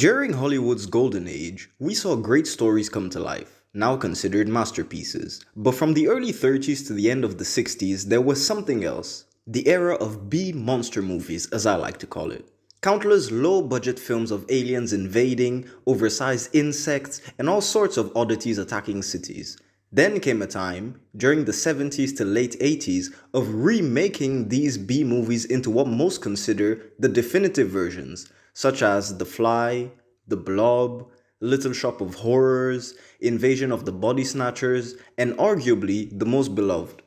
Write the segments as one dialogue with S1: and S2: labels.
S1: During Hollywood's golden age, we saw great stories come to life, now considered masterpieces. But from the early 30s to the end of the 60s, there was something else. The era of B-monster movies, as I like to call it. Countless low-budget films of aliens invading, oversized insects, and all sorts of oddities attacking cities. Then came a time, during the 70s to late 80s, of remaking these B-movies into what most consider the definitive versions, such as The Fly, The Blob, Little Shop of Horrors, Invasion of the Body Snatchers, and arguably the most beloved,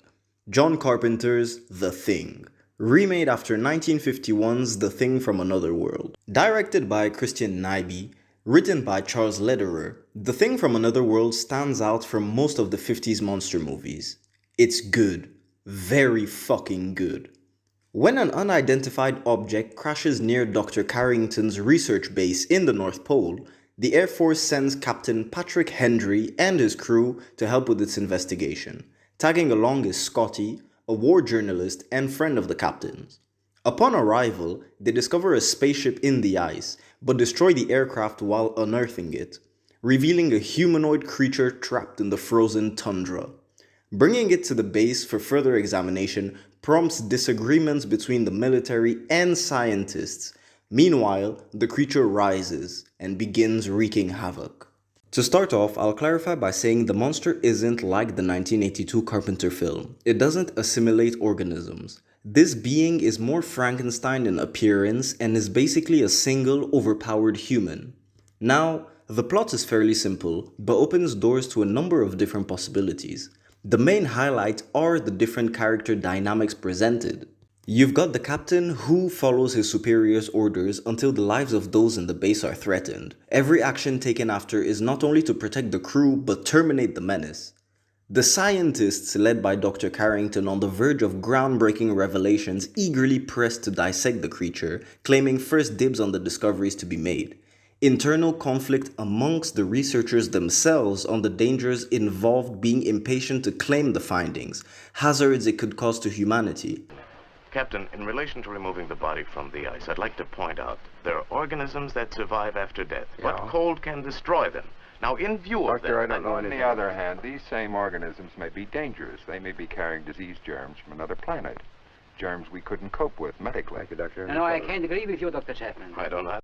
S1: John Carpenter's The Thing, remade after 1951's The Thing from Another World. Directed by Christian Nyby, written by Charles Lederer, The Thing from Another World stands out from most of the 50s monster movies. It's good. Very fucking good. When an unidentified object crashes near Dr. Carrington's research base in the North Pole, the Air Force sends Captain Patrick Hendry and his crew to help with its investigation. Tagging along is Scotty, a war journalist and friend of the captain's. Upon arrival, they discover a spaceship in the ice, but destroy the aircraft while unearthing it, revealing a humanoid creature trapped in the frozen tundra. Bringing it to the base for further examination prompts disagreements between the military and scientists. Meanwhile, the creature rises and begins wreaking havoc. To start off, I'll clarify by saying the monster isn't like the 1982 Carpenter film. It doesn't assimilate organisms. This being is more Frankenstein in appearance and is basically a single, overpowered human. Now, the plot is fairly simple, but opens doors to a number of different possibilities. The main highlight are the different character dynamics presented. You've got the captain who follows his superior's orders until the lives of those in the base are threatened. Every action taken after is not only to protect the crew but terminate the menace. The scientists led by Dr. Carrington on the verge of groundbreaking revelations eagerly pressed to dissect the creature, claiming first dibs on the discoveries to be made. Internal conflict amongst the researchers themselves on the dangers involved being impatient to claim the findings, hazards it could cause to humanity.
S2: Captain, in relation to removing the body from the ice, I'd like to point out there are organisms that survive after death, but cold can destroy them. Now, in view of that...
S3: Doctor, I don't know anything. On the other hand, these same organisms may be dangerous. They may be carrying disease germs from another planet. Germs we couldn't cope with medically.
S4: Thank you, Doctor. No, I can't agree with you, Dr. Chapman.
S2: I don't know.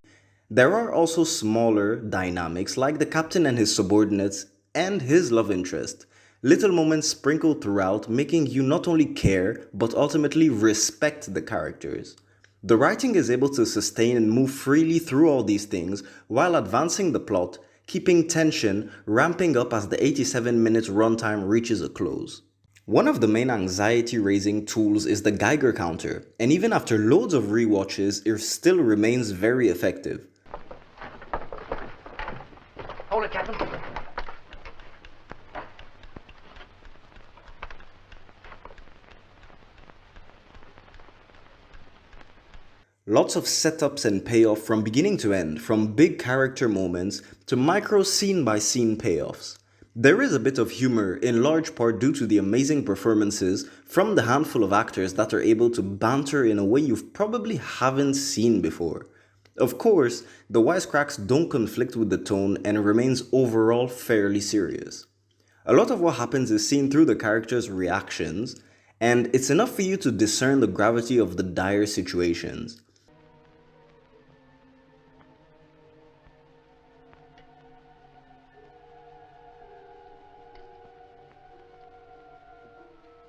S1: There are also smaller dynamics like the captain and his subordinates and his love interest. Little moments sprinkled throughout, making you not only care, but ultimately respect the characters. The writing is able to sustain and move freely through all these things while advancing the plot, keeping tension ramping up as the 87-minute runtime reaches a close. One of the main anxiety-raising tools is the Geiger counter, and even after loads of rewatches, it still remains very effective.
S4: Hold it, Captain.
S1: Lots of setups and payoff from beginning to end, from big character moments to micro scene-by-scene payoffs. There is a bit of humor, in large part due to the amazing performances from the handful of actors that are able to banter in a way you probably haven't seen before. Of course, the wisecracks don't conflict with the tone and remains overall fairly serious. A lot of what happens is seen through the characters' reactions, and it's enough for you to discern the gravity of the dire situations.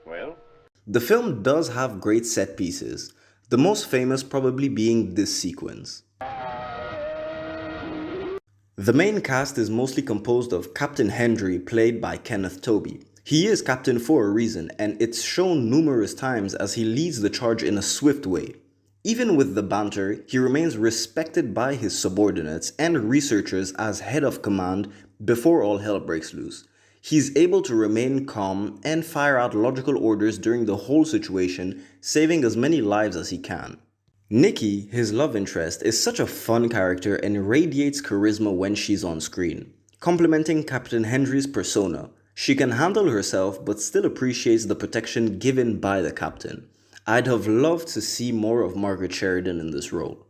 S2: Well?
S1: The film does have great set pieces, the most famous probably being this sequence. The main cast is mostly composed of Captain Hendry, played by Kenneth Tobey. He is captain for a reason, and it's shown numerous times as he leads the charge in a swift way. Even with the banter, he remains respected by his subordinates and researchers as head of command before all hell breaks loose. He's able to remain calm and fire out logical orders during the whole situation, saving as many lives as he can. Nikki, his love interest, is such a fun character and radiates charisma when she's on screen, complementing Captain Hendry's persona. She can handle herself but still appreciates the protection given by the captain. I'd have loved to see more of Margaret Sheridan in this role.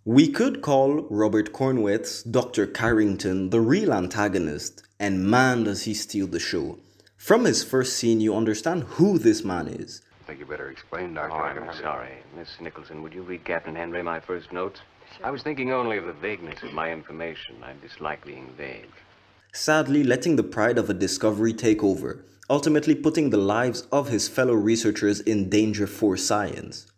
S1: We could call Robert Cornweth's Dr. Carrington the real antagonist, and man does he steal the show. From his first scene, you understand who this man is.
S3: I think you better explain, Doctor.
S2: Oh, I'm sorry. Miss Nicholson, would you read Captain Henry my first notes? I was thinking only of the vagueness of my information. I dislike being vague.
S1: Sadly, letting the pride of a discovery take over, ultimately putting the lives of his fellow researchers in danger for science.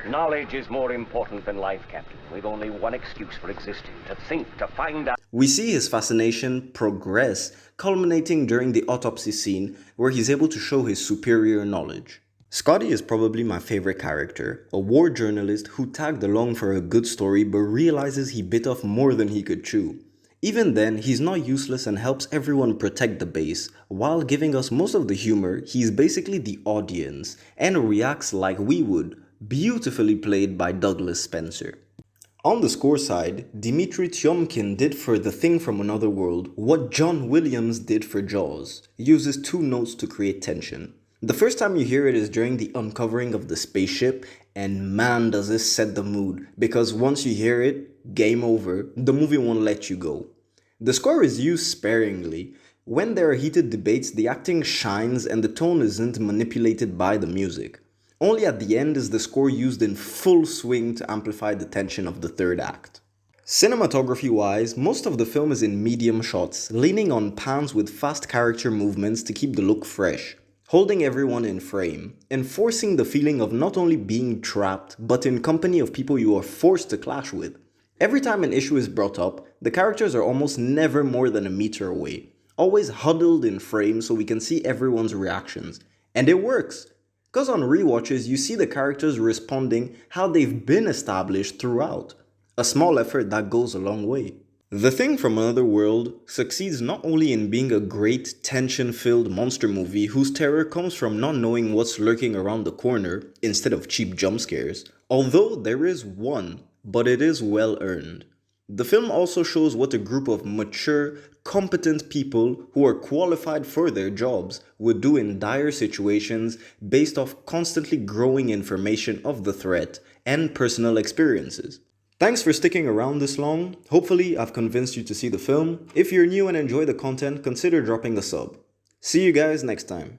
S5: Knowledge is more important than life, Captain. We've only one excuse for existing: to think, to find out.
S1: We see his fascination progress, culminating during the autopsy scene where he's able to show his superior knowledge. Scotty is probably my favorite character, a war journalist who tagged along for a good story but realizes he bit off more than he could chew. Even then, he's not useless and helps everyone protect the base. While giving us most of the humor, he's basically the audience and reacts like we would, beautifully played by Douglas Spencer. On the score side, Dimitri Tiomkin did for The Thing from Another World what John Williams did for Jaws, uses two notes to create tension. The first time you hear it is during the uncovering of the spaceship, and man does this set the mood, because once you hear it, game over, the movie won't let you go. The score is used sparingly. When there are heated debates, the acting shines and the tone isn't manipulated by the music. Only at the end is the score used in full swing to amplify the tension of the third act. Cinematography-wise, most of the film is in medium shots, leaning on pans with fast character movements to keep the look fresh, holding everyone in frame, enforcing the feeling of not only being trapped, but in company of people you are forced to clash with. Every time an issue is brought up, the characters are almost never more than a meter away, always huddled in frame so we can see everyone's reactions. And it works! Because on rewatches, you see the characters responding how they've been established throughout. A small effort that goes a long way. The Thing from Another World succeeds not only in being a great tension-filled monster movie whose terror comes from not knowing what's lurking around the corner instead of cheap jump scares, although there is one, but it is well earned. The film also shows what a group of mature, competent people who are qualified for their jobs would do in dire situations based off constantly growing information of the threat and personal experiences. Thanks for sticking around this long. Hopefully I've convinced you to see the film. If you're new and enjoy the content, consider dropping a sub. See you guys next time.